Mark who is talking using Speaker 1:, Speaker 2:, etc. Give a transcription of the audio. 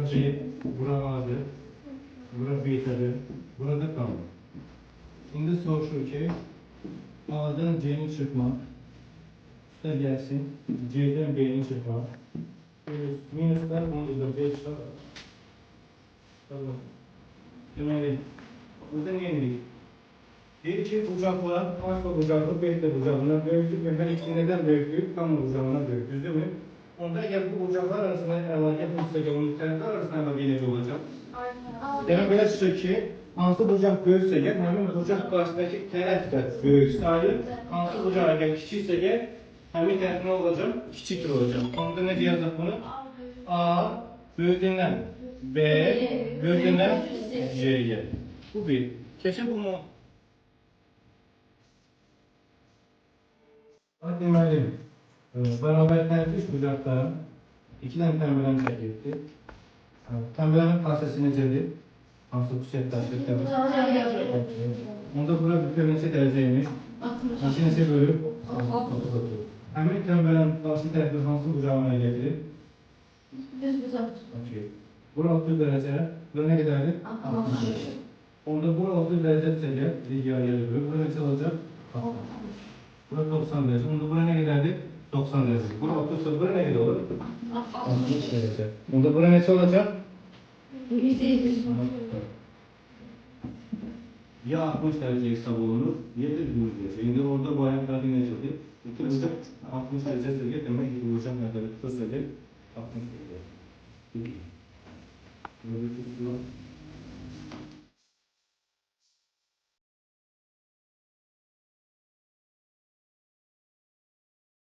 Speaker 1: C, bura A'dır, bura B'dir, burada kalır. Şimdi soruşur ki, A'dan C'ni çıkmak, üstə gəlsin, C'den B'ni çıkmak, minuslar 10/5 tamam. Deməli, burada ne dedik? Deyir ki, bucaqlar, alfa bucaqlı, beta bucağından böyükdür və hər ikisi nədən böyükdür? Gamma bucağından böyükdür, değil mi? Onda əgər bu bucaqlar arasında əlaqə yoxsa, onun tərəflər arasında əlaqə necə olacaq? Demək belə çıxır ki, hansı bucaq böyüksə, həmin bucaq qarşısındakı tərəf də böyük sayılır. Hansı bucaq əgər kiçiksə, həmin tərəf nə olacaq? Kiçik olacaq. Onda necə yazacaq bunu? A böyüdündən B böyüdündən C'ye. Bu bir. Keçin bunu. Deməli, bərabər tərəf 3 bucaqdan 2 dənə təmələn çəkildi. Təmələrin prosesi necədir? Hansı xüsusiyyət daşıyır təməl? Onda bura bir neçə dərəcəymiş? 60 neçə bölüb? 30. Həmin təmələn qarşı tərəfin hansı bucağına gətirir?
Speaker 2: 100 bucaq.
Speaker 1: Bura 30 dərəcə, bura nə qədərdir? 60. Onda bura 30 dərəcə çəkər, yarıya bölüb, bura neçə olacaq? 60. Bura 90 derece. Onda bura ne kadardır? 90 derece. Bura 30, bura ne kadar olur? 60 derece. Onda bura ne olacak?
Speaker 2: 150.
Speaker 1: Ya 60 derece hesap olunur, ya da 100 derece. Şimdi orada bu ayaklar ne çıkıyor? 60 derece demek ki bu hocam kadar kısa 60 derece.